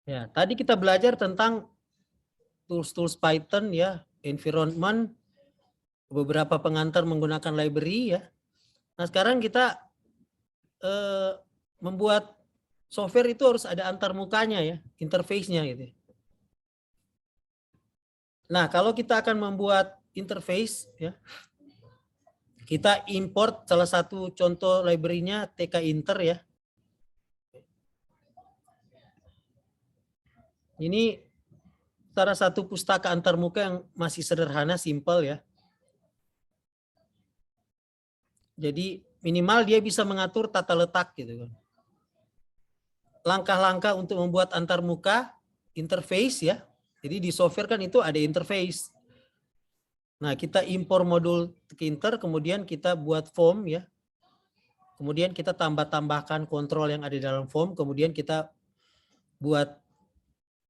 Ya, tadi kita belajar tentang tools-tools Python ya, environment, beberapa pengantar menggunakan library ya. Nah, sekarang kita membuat software itu harus ada antarmukanya ya, interface-nya gitu. Nah, kalau kita akan membuat interface ya, kita import salah satu contoh library-nya tkinter ya. Ini salah satu pustaka antarmuka yang masih sederhana, simple ya. Jadi minimal dia bisa mengatur tata letak gitu kan. Langkah-langkah untuk membuat antarmuka interface ya. Jadi di software kan itu ada interface. Nah, kita impor modul tkinter, kemudian kita buat form ya. Kemudian kita tambah-tambahkan kontrol yang ada dalam form, kemudian kita buat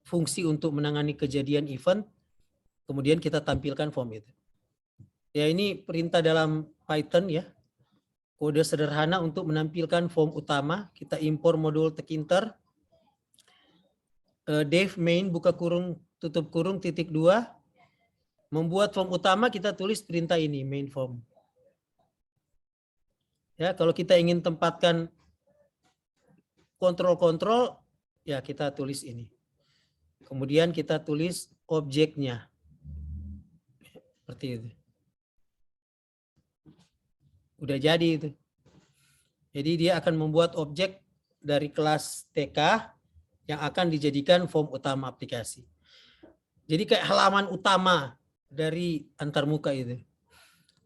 fungsi untuk menangani kejadian event, kemudian kita tampilkan form itu. Ya, ini perintah dalam Python ya. Kode sederhana untuk menampilkan form utama. Kita impor modul tkinter. Def main buka kurung tutup kurung titik 2. Membuat form utama kita tulis perintah ini, main form. Ya, kalau kita ingin tempatkan kontrol-kontrol, ya kita tulis ini. Kemudian kita tulis objeknya. Seperti itu. Udah jadi itu. Jadi dia akan membuat objek dari kelas TK yang akan dijadikan form utama aplikasi. Jadi kayak halaman utama dari antarmuka itu.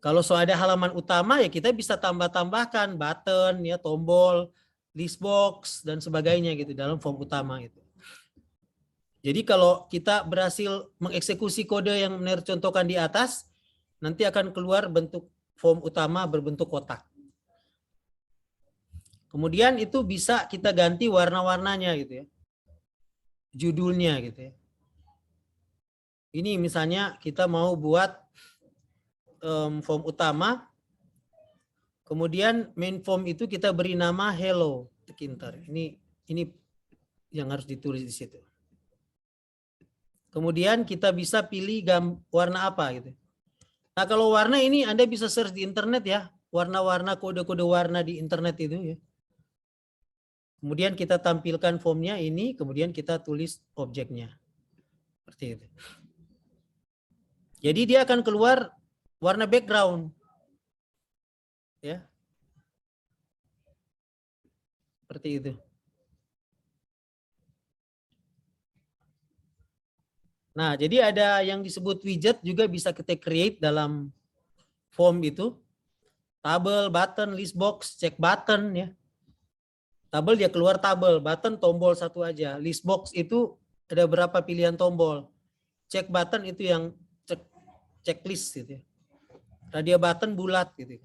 Kalau ada halaman utama ya kita bisa tambah-tambahkan button ya, tombol, list box dan sebagainya gitu dalam form utama itu. Jadi kalau kita berhasil mengeksekusi kode yang Meneer contohkan di atas, nanti akan keluar bentuk form utama berbentuk kotak. Kemudian itu bisa kita ganti warna-warnanya gitu ya. Judulnya gitu ya. Ini misalnya kita mau buat form utama, kemudian main form itu kita beri nama hello tkinter. Ini yang harus ditulis di situ. Kemudian kita bisa pilih warna apa gitu. Nah, kalau warna ini Anda bisa search di internet ya, warna-warna kode-kode warna di internet itu ya. Kemudian kita tampilkan formnya ini, kemudian kita tulis objeknya. Seperti itu. Jadi dia akan keluar warna background. Ya. Seperti itu. Nah, jadi ada yang disebut widget juga bisa kita create dalam form itu. Tabel, button, list box, check button ya. Tabel dia keluar tabel, button tombol satu aja. List box itu ada berapa pilihan tombol. Check button itu yang checklist gitu ya. Radio button bulat gitu.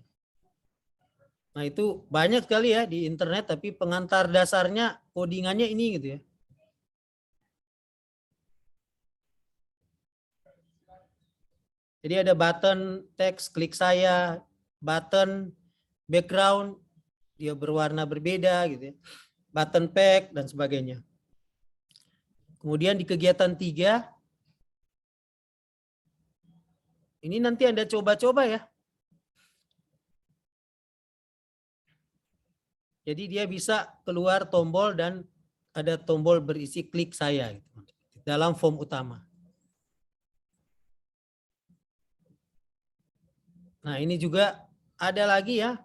Nah, itu banyak sekali ya di internet, tapi pengantar dasarnya codingannya ini gitu ya. Jadi ada button teks klik saya, button background dia berwarna berbeda gitu ya. Button pack dan sebagainya. Kemudian di kegiatan 3 ini nanti Anda coba-coba ya. Jadi dia bisa keluar tombol dan ada tombol berisi klik saya gitu, dalam form utama. Nah, ini juga ada lagi ya.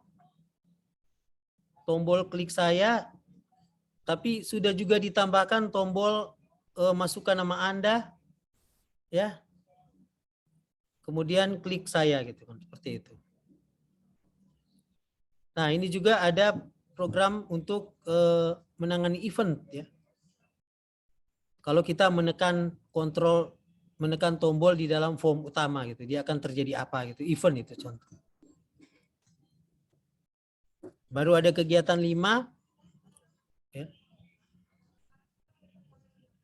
Tombol klik saya, tapi sudah juga ditambahkan tombol masukkan nama Anda ya. Kemudian klik saya gitu kan, seperti itu. Nah, ini juga ada program untuk menangani event ya. Kalau kita menekan tombol di dalam form utama gitu, dia akan terjadi apa gitu, event itu contoh. Baru ada kegiatan 5 ya.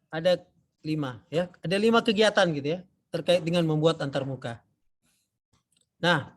Ada 5 ya, ada 5 kegiatan gitu ya terkait dengan membuat antarmuka. Nah,